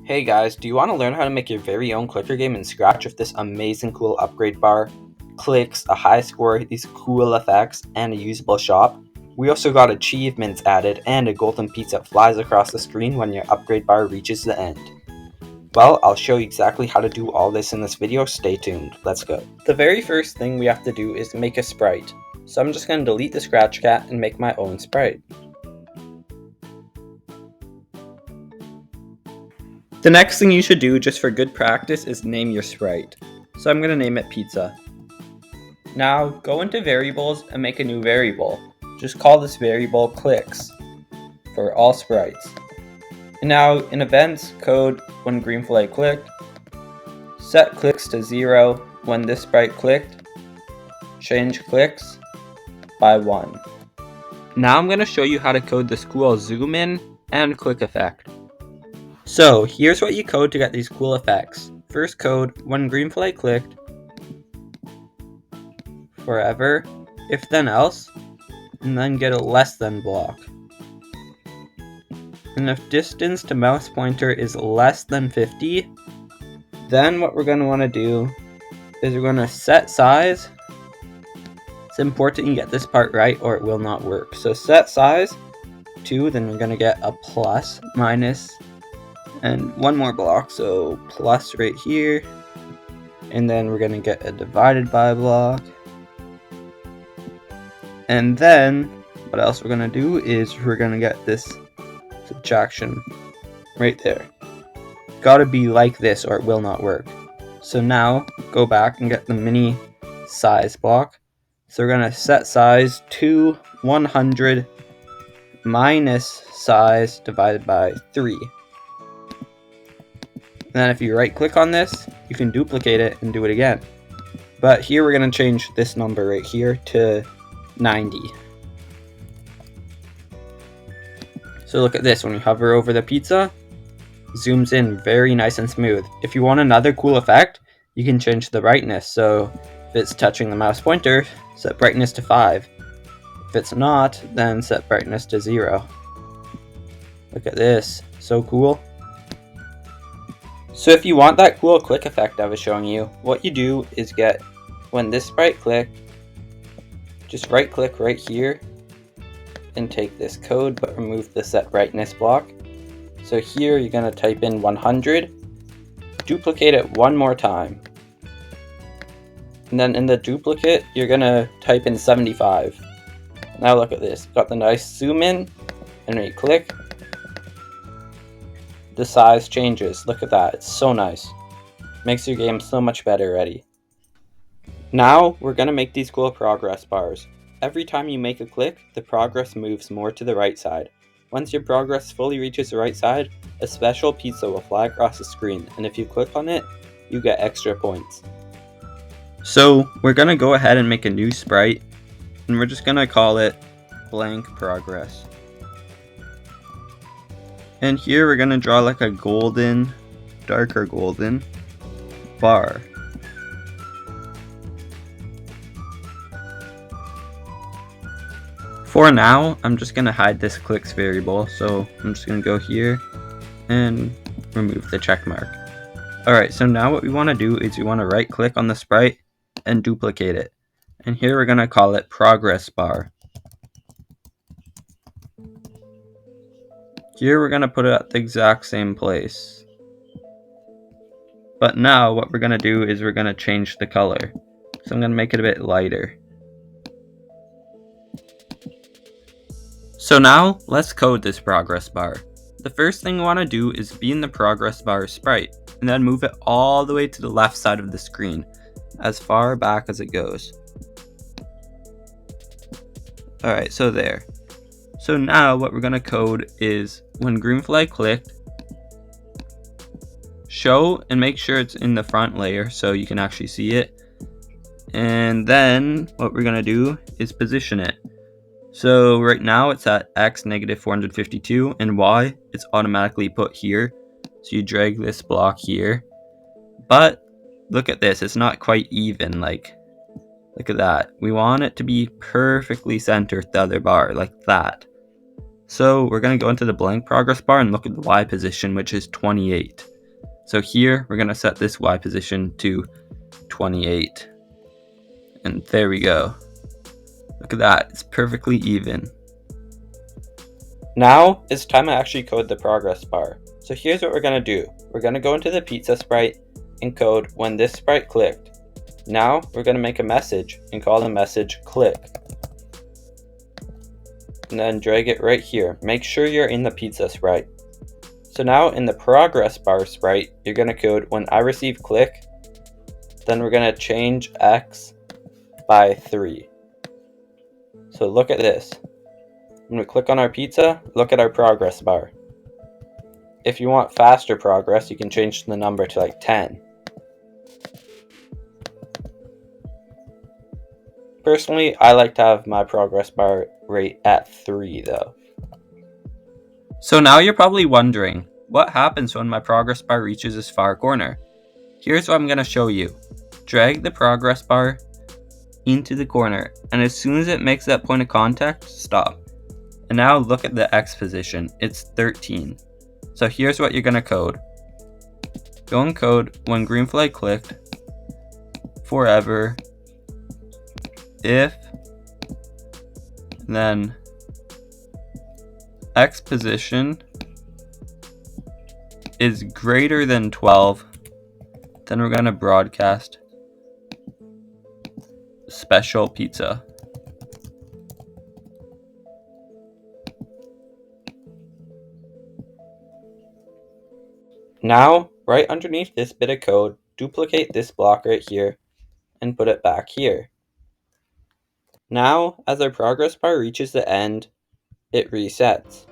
Hey guys, do you want to learn how to make your very own clicker game in Scratch with this amazing cool upgrade bar, clicks, a high score, these cool effects, and a usable shop? We also got achievements added and a golden pizza flies across the screen when your upgrade bar reaches the end. Well, I'll show you exactly how to do all this in this video, stay tuned, let's go. The very first thing we have to do is make a sprite. So I'm just going to delete the Scratch Cat and make my own sprite. The next thing you should do, just for good practice, is name your sprite. So I'm going to name it pizza. Now go into variables and make a new variable. Just call this variable clicks for all sprites. And now in events, code when green flag clicked, set clicks to 0 when this sprite clicked, change clicks by 1. Now I'm going to show you how to code this cool zoom in and click effect. So here's what you code to get these cool effects. First code, when green flag clicked, forever, if then else, and then get a less than block. And if distance to mouse pointer is less than 50, then what we're going to want to do is we're going to set size. It's important you get this part right or it will not work. So set size to, then we're going to get a plus, minus, and one more block, so plus right here, and then we're going to get a divided by block, and then what else we're going to do is we're going to get this subtraction right there. Gotta be like this or it will not work. So now go back and get the mini size block. So we're going to set size to 100 minus size divided by 3. And then if you right click on this, you can duplicate it and do it again. But here we're going to change this number right here to 90. So look at this, when we hover over the pizza, zooms in very nice and smooth. If you want another cool effect, you can change the brightness. So if it's touching the mouse pointer, set brightness to 5. If it's not, then set brightness to 0. Look at this, so cool. So if you want that cool click effect I was showing you, what you do is get, when this sprite clicked, just right click right here and take this code but remove the set brightness block. So here you're going to type in 100, duplicate it one more time. And then in the duplicate, you're going to type in 75. Now look at this, got the nice zoom in, and when you click, the size changes. Look at that, it's so nice. Makes your game so much better already. Now we're going to make these cool progress bars. Every time you make a click, the progress moves more to the right side. Once your progress fully reaches the right side, a special pizza will fly across the screen, and if you click on it, you get extra points. So we're going to go ahead and make a new sprite, and we're just going to call it blank progress. And here we're going to draw like a golden, darker golden bar. For now, I'm just going to hide this clicks variable, so I'm just going to go here and remove the check mark. Alright, so now what we want to do is we want to right click on the sprite and duplicate it. And here we're going to call it progress bar. Here we're going to put it at the exact same place. But now what we're going to do is we're going to change the color. So I'm going to make it a bit lighter. So now let's code this progress bar. The first thing we want to do is be in the progress bar sprite and then move it all the way to the left side of the screen, as far back as it goes. Alright, so there. So now what we're going to code is when green flag clicked, show and make sure it's in the front layer so you can actually see it. And then what we're going to do is position it. So right now it's at x negative 452 and y it's automatically put here. So you drag this block here. But look at this, it's not quite even, like look at that. We want it to be perfectly centered the other bar, like that. So we're going to go into the blank progress bar and look at the Y position, which is 28. So here we're going to set this Y position to 28. And there we go. Look at that, it's perfectly even. Now it's time to actually code the progress bar. So here's what we're going to do. We're going to go into the pizza sprite and code when this sprite clicked. Now we're going to make a message and call the message click. And then drag it right here. Make sure you're in the pizza sprite. So now in the progress bar sprite, you're going to code when I receive click, then we're going to change X by 3. So look at this. When we click on our pizza, look at our progress bar. If you want faster progress, you can change the number to like 10. Personally, I like to have my progress bar rate at 3 though. So now you're probably wondering, what happens when my progress bar reaches this far corner? Here's what I'm going to show you. Drag the progress bar into the corner, and as soon as it makes that point of contact, stop. And now look at the X position, it's 13. So here's what you're going to code. Go and code when green flag clicked, forever, if, then X position is greater than 12, then we're going to broadcast special pizza. Now, right underneath this bit of code, duplicate this block right here and put it back here. Now, as our progress bar reaches the end, it resets.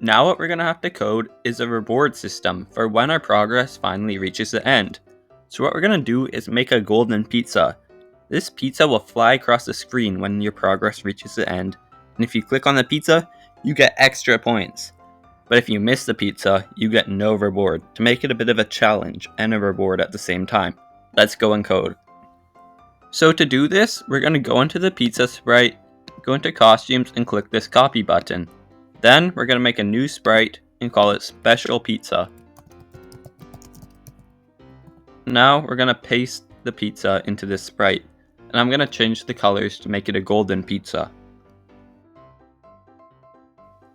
Now what we're going to have to code is a reward system for when our progress finally reaches the end. So what we're going to do is make a golden pizza. This pizza will fly across the screen when your progress reaches the end, and if you click on the pizza, you get extra points. But if you miss the pizza, you get no reward, to make it a bit of a challenge and a reward at the same time. Let's go and code. So to do this, we're going to go into the pizza sprite, go into costumes and click this copy button. Then we're going to make a new sprite and call it special pizza. Now we're going to paste the pizza into this sprite, and I'm going to change the colors to make it a golden pizza.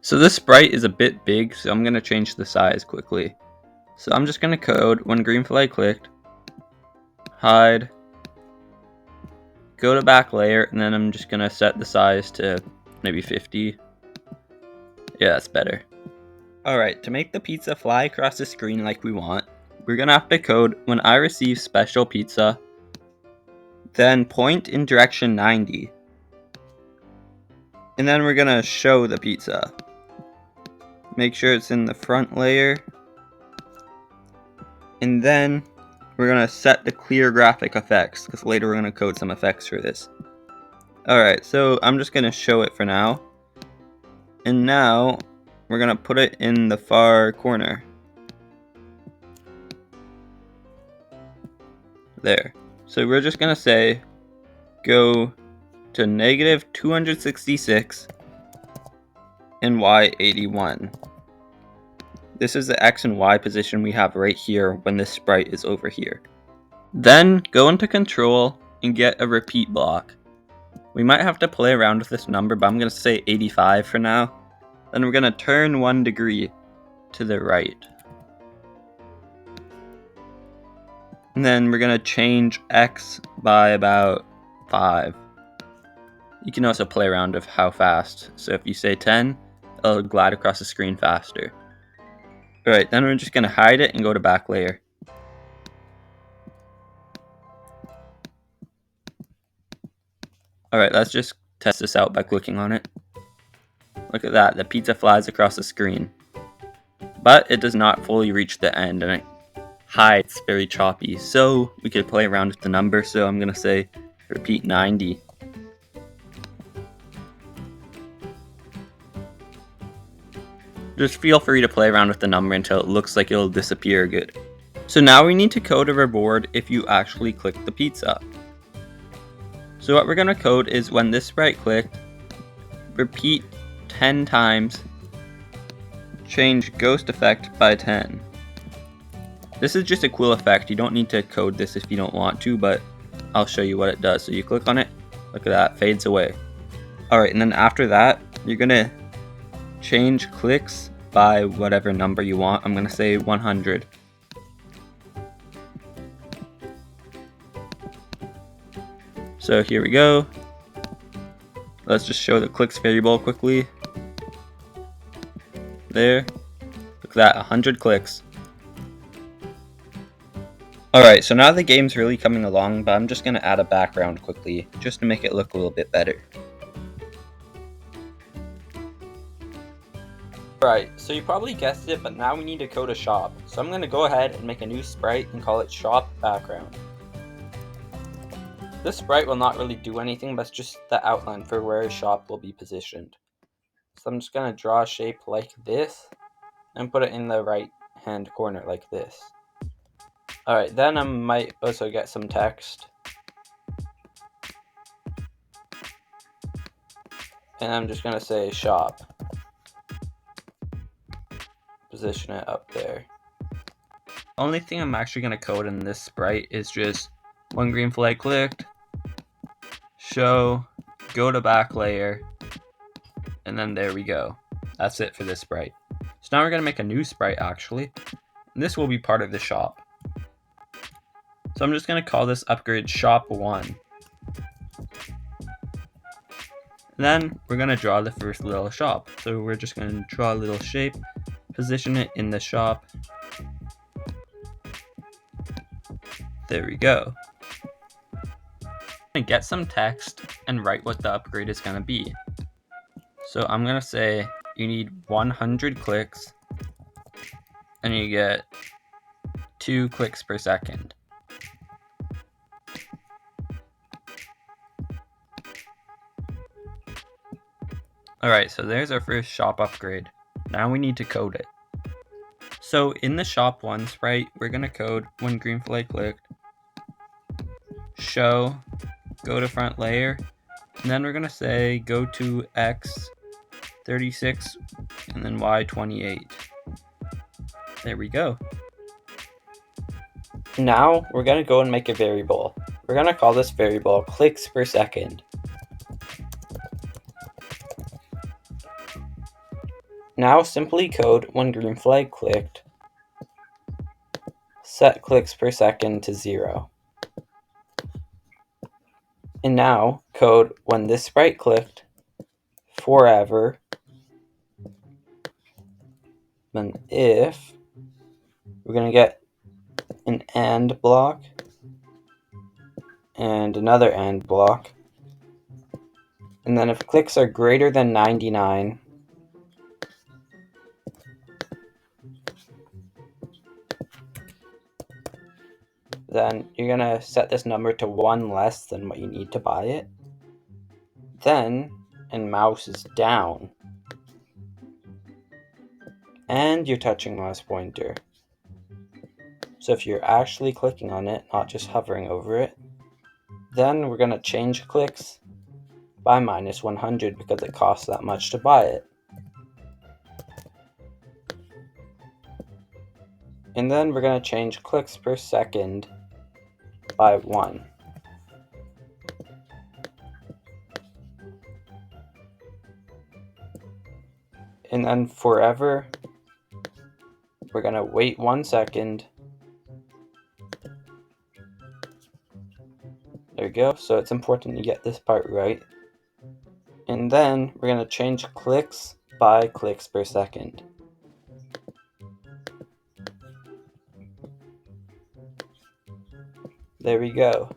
So this sprite is a bit big, so I'm going to change the size quickly. So I'm just going to code when green flag clicked, hide, go to back layer, and then I'm just going to set the size to maybe 50. Yeah, that's better. Alright, to make the pizza fly across the screen like we want, we're going to have to code when I receive special pizza, then point in direction 90. And then we're going to show the pizza. Make sure it's in the front layer. And then we're going to set the clear graphic effects, because later we're going to code some effects for this. Alright, so I'm just going to show it for now. And now we're going to put it in the far corner. There. So we're just going to say go to negative 266 and Y 81. This is the X and Y position we have right here when this sprite is over here. Then go into control and get a repeat block. We might have to play around with this number, but I'm going to say 85 for now. Then we're going to turn 1 degree to the right. And then we're going to change X by about 5. You can also play around with how fast. So if you say 10, it'll glide across the screen faster. Alright, then we're just going to hide it and go to back layer. Alright, let's just test this out by clicking on it. Look at that, the pizza flies across the screen. But it does not fully reach the end, and it hides very choppy. So we could play around with the number, so I'm going to say repeat 90. Just feel free to play around with the number until it looks like it'll disappear good. So now we need to code a reward if you actually click the pizza. So what we're going to code is when this sprite clicked, repeat 10 times, change ghost effect by 10. This is just a cool effect. You don't need to code this if you don't want to, but I'll show you what it does. So you click on it, look at that, fades away. Alright, and then after that, you're gonna change clicks by whatever number you want. I'm gonna say 100. So here we go. Let's just show the clicks variable quickly. There. Look at that, 100 clicks. Alright, so now the game's really coming along, but I'm just gonna add a background quickly, just to make it look a little bit better. Alright, so you probably guessed it, but now we need to code a shop. So I'm gonna go ahead and make a new sprite and call it shop background. This sprite will not really do anything, but it's just the outline for where a shop will be positioned. So I'm just gonna draw a shape like this, and put it in the right hand corner like this. Alright, then I might also get some text. And I'm just gonna say shop. Position it up there. Only thing I'm actually gonna code in this sprite is just one green flag clicked, show, go to back layer, and then there we go. That's it for this sprite. So now we're gonna make a new sprite actually, and this will be part of the shop. So I'm just gonna call this upgrade shop 1. Then we're gonna draw the first little shop. So we're just gonna draw a little shape, position it in the shop. There we go. And get some text and write what the upgrade is gonna be. So I'm gonna say you need 100 clicks and you get 2 clicks per second. Alright, so there's our first shop upgrade. Now we need to code it. So in the shop 1 sprite, we're gonna code one green flag clicked, show, go to front layer, and then we're gonna say go to X 36 and then Y 28. There we go. Now we're gonna go and make a variable. We're gonna call this variable clicks per second. Now simply code when green flag clicked, set clicks per second to 0. And now code when this sprite clicked, forever, then if, we're going to get an AND block, and another AND block, and then if clicks are greater than 99, then you're going to set this number to 1 less than what you need to buy it. Then, and mouse is down, and you're touching mouse pointer. So if you're actually clicking on it, not just hovering over it, then we're going to change clicks by minus 100 because it costs that much to buy it. And then we're going to change clicks per second by 1. And then forever, we're going to wait 1 second. There we go. So it's important to get this part right. And then we're going to change clicks by clicks per second. There we go.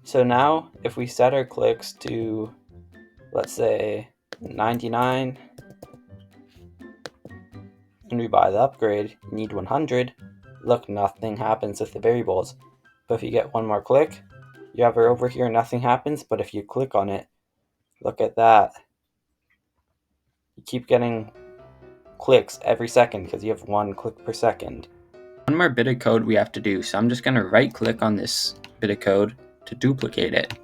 So now if we set our clicks to, let's say, 99, and we buy the upgrade, you need 100, look, nothing happens with the variables. But if you get 1 more click, you hover over here, nothing happens, but if you click on it, look at that. You keep getting clicks every second because you have 1 click per second. One more bit of code we have to do, so I'm just going to right click on this bit of code to duplicate it.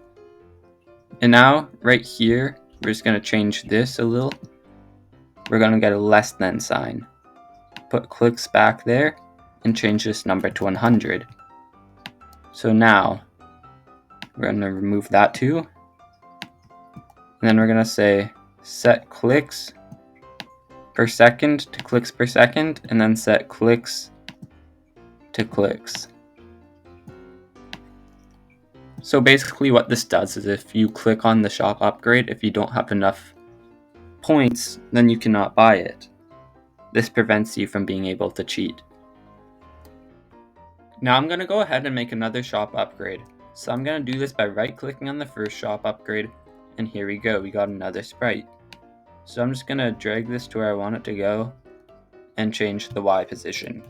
And now, right here, we're just going to change this a little. We're going to get a less than sign. put clicks back there and change this number to 100. So now we're going to remove that too. And then we're going to say set clicks per second to clicks per second, and then set clicks to clicks. So basically what this does is if you click on the shop upgrade, if you don't have enough points, then you cannot buy it. This prevents you from being able to cheat. Now I'm going to go ahead and make another shop upgrade. So I'm going to do this by right clicking on the first shop upgrade, and here we go, we got another sprite. So I'm just going to drag this to where I want it to go and change the Y position.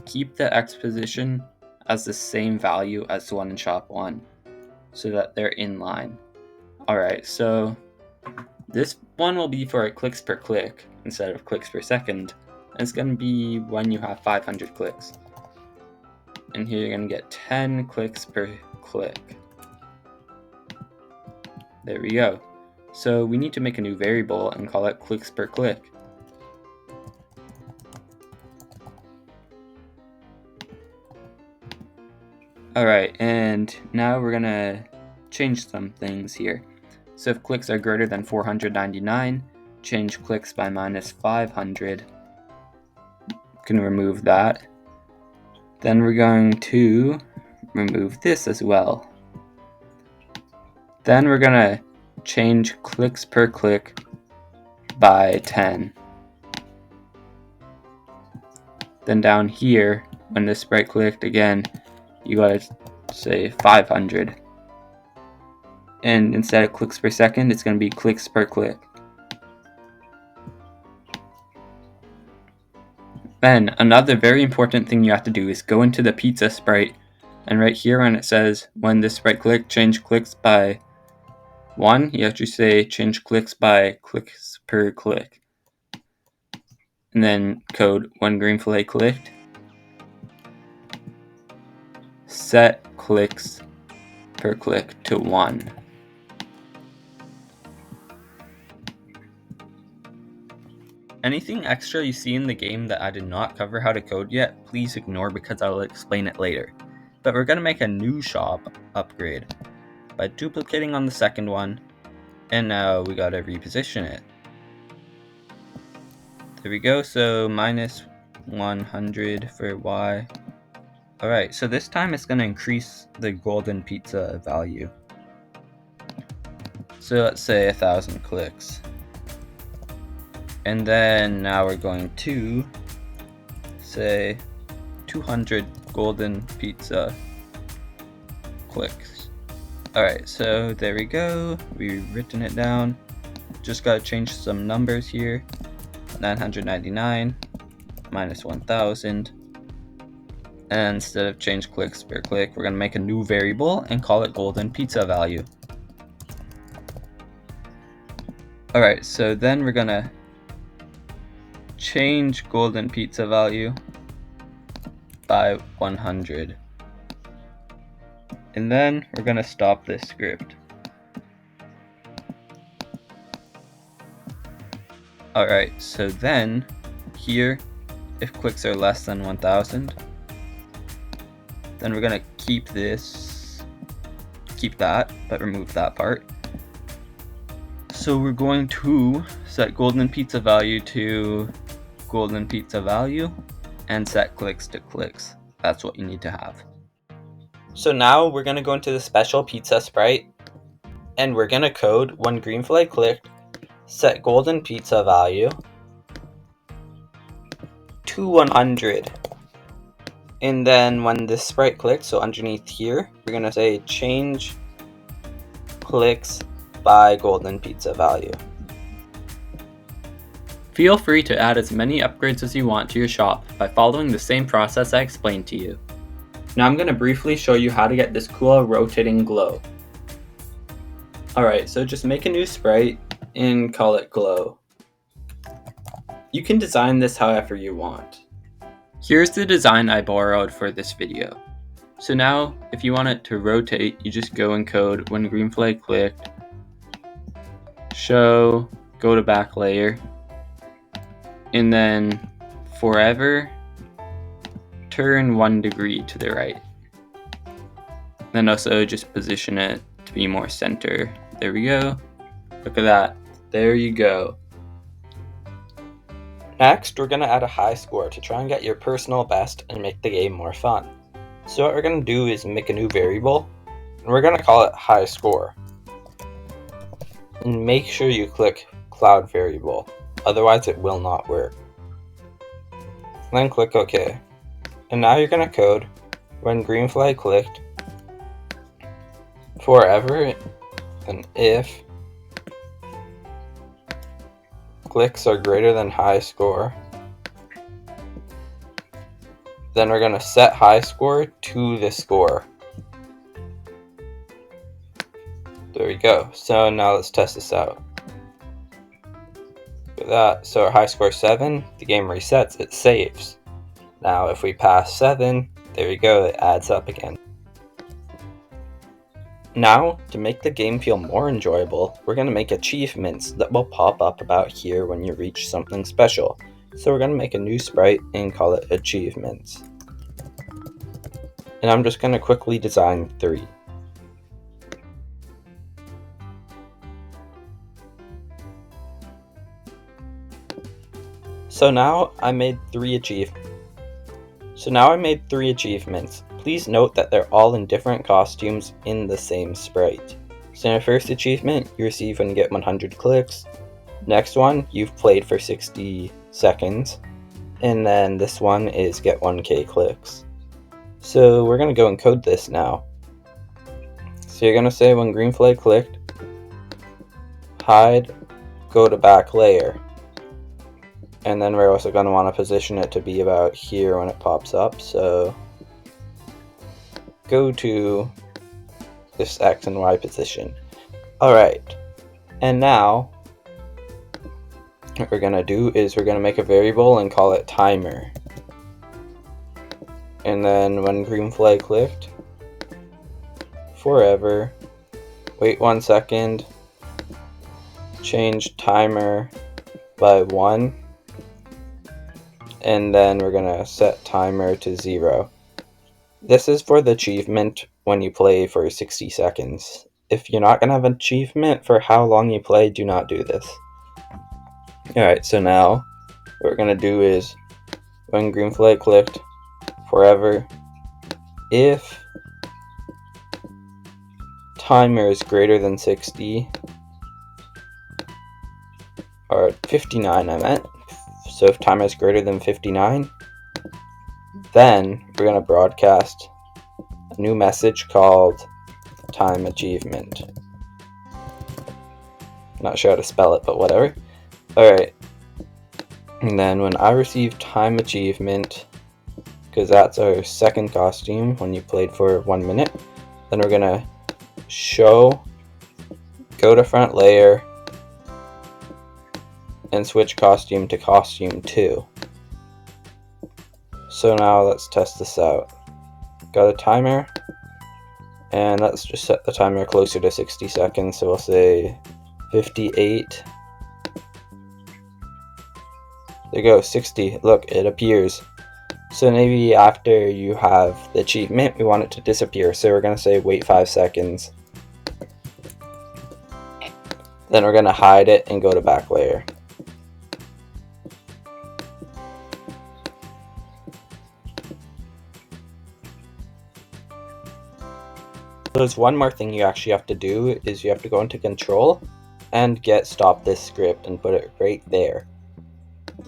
Keep the X position as the same value as the one in shop 1 so that they're in line. Alright, so this one will be for clicks per click instead of clicks per second. And it's going to be when you have 500 clicks. And here you're going to get 10 clicks per click. There we go. So we need to make a new variable and call it clicks per click. Alright, and now we're going to change some things here. So if clicks are greater than 499, change clicks by minus 500. Can remove that. Then we're going to remove this as well. Then we're going to change clicks per click by 10. Then down here, when the sprite clicked again, you gotta say 500. And instead of clicks per second, it's gonna be clicks per click. Then another very important thing you have to do is go into the pizza sprite, and right here when it says when this sprite click, change clicks by 1, you have to say change clicks by clicks per click. And then code when green fillet clicked, set clicks per click to 1. Anything extra you see in the game that I did not cover how to code yet, please ignore because I will explain it later. But we're going to make a new shop upgrade by duplicating on the second one, and now we got to reposition it. There we go, so minus 100 for Y. Alright, so this time it's going to increase the golden pizza value. So let's say 1,000 clicks. And then now we're going to say 200 golden pizza clicks. Alright, so there we go. We've written it down. Just gotta change some numbers here. 999 minus 1000. And instead of change clicks per click, we're gonna make a new variable and call it golden pizza value. Alright, so then we're gonna change golden pizza value by 100. And then we're going to stop this script. Alright, so then here, if clicks are less than 1000, then we're going to keep that, but remove that part. So we're going to set golden pizza value to golden pizza value and set clicks to clicks. That's what you need to have. So now we're going to go into the special pizza sprite, and we're going to code when green fillet clicked, set golden pizza value to 100. And then when this sprite clicks, so underneath here, we're going to say change clicks by golden pizza value. Feel free to add as many upgrades as you want to your shop by following the same process I explained to you. Now I'm going to briefly show you how to get this cool rotating glow. Alright, so just make a new sprite and call it glow. You can design this however you want. Here's the design I borrowed for this video. So now, if you want it to rotate, you just go and code when green fillet clicked, show, go to back layer, and then forever turn 1 degree to the right. Then also just position it to be more center. There we go. Look at that. There you go. Next, we're going to add a high score to try and get your personal best and make the game more fun. So what we're going to do is make a new variable, and we're going to call it high score. And make sure you click cloud variable, otherwise it will not work. Then click OK. And now you're going to code when green flag clicked, forever, and if clicks are greater than high score, then we're going to set high score to the score. There we go. So now let's test this out. Look at that. So our high score is 7, the game resets, it saves. Now if we pass 7, there we go, it adds up again. Now, to make the game feel more enjoyable, we're going to make achievements that will pop up about here when you reach something special. So we're going to make a new sprite and call it achievements. And I'm just going to quickly design 3. So now I made 3 achievements. Please note that they're all in different costumes in the same sprite. So in the first achievement, you receive when you get 100 clicks. Next one, you've played for 60 seconds. And then this one is get 1k clicks. So we're going to go and code this now. So you're going to say when green flag clicked, hide, go to back layer. And then we're also going to want to position it to be about here when it pops up. So go to this X and Y position. Alright, and now what we're going to do is we're going to make a variable and call it timer. And then when green flag clicked, forever, wait 1 second, change timer by 1, and then we're going to set timer to 0. This is for the achievement when you play for 60 seconds. If you're not going to have an achievement for how long you play, do not do this. Alright, so now what we're going to do is when green flag clicked, forever, if timer is greater than 60, or 59 I meant, so if timer is greater than 59, then we're going to broadcast a new message called time achievement. Not sure how to spell it, but whatever. Alright, and then when I receive time achievement, because that's our second costume when you played for 1 minute, then we're going to show, go to front layer, and switch costume to costume 2. So now let's test this out. Got a timer, and let's just set the timer closer to 60 seconds, so we'll say 58. There you go, 60. Look, it appears. So maybe after you have the achievement, we want it to disappear, so we're going to say wait 5 seconds. Then we're going to hide it and go to back layer. There's one more thing you actually have to do, is you have to go into control and get stop this script and put it right there.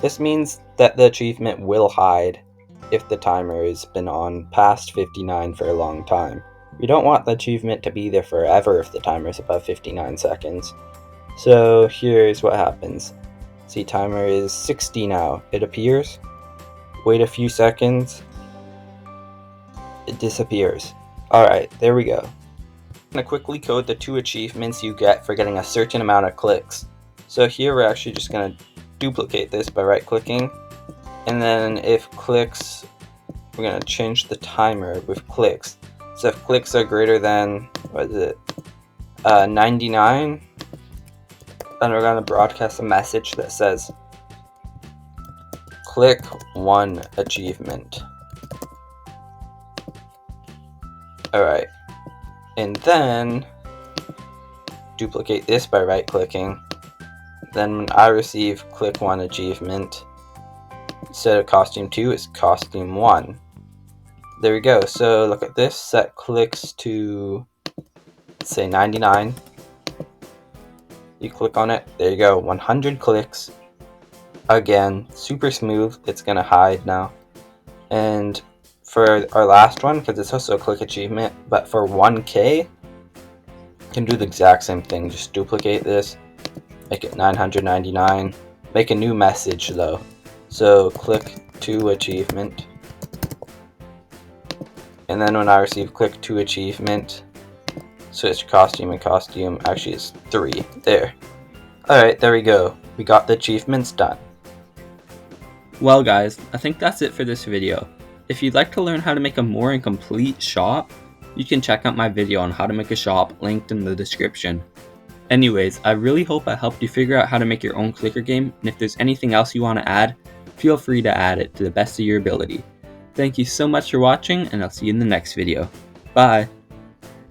This means that the achievement will hide if the timer has been on past 59 for a long time. You don't want the achievement to be there forever if the timer is above 59 seconds. So here's what happens. See, timer is 60 now. It appears. Wait a few seconds. It disappears. Alright, there we go. I'm going to quickly code the 2 achievements you get for getting a certain amount of clicks. So here we're actually just going to duplicate this by right clicking, and then if clicks, we're going to change the timer with clicks. So if clicks are greater than, 99, then we're going to broadcast a message that says click one achievement. Alright, and then duplicate this by right clicking. Then when I receive click one achievement, instead of costume 2, it's costume 1. There we go. So look at this, set clicks to say 99. You click on it, there you go, 100 clicks. Again, super smooth, it's gonna hide now. And for our last one, because it's also a click achievement, but for 1K, you can do the exact same thing. Just duplicate this, make it 999, make a new message though. So click 2 achievement. And then when I receive click 2 achievement, switch costume and costume, actually it's 3, there. Alright, there we go. We got the achievements done. Well guys, I think that's it for this video. If you'd like to learn how to make a more complete shop, you can check out my video on how to make a shop linked in the description. Anyways, I really hope I helped you figure out how to make your own clicker game, and if there's anything else you want to add, feel free to add it to the best of your ability. Thank you so much for watching, and I'll see you in the next video. Bye!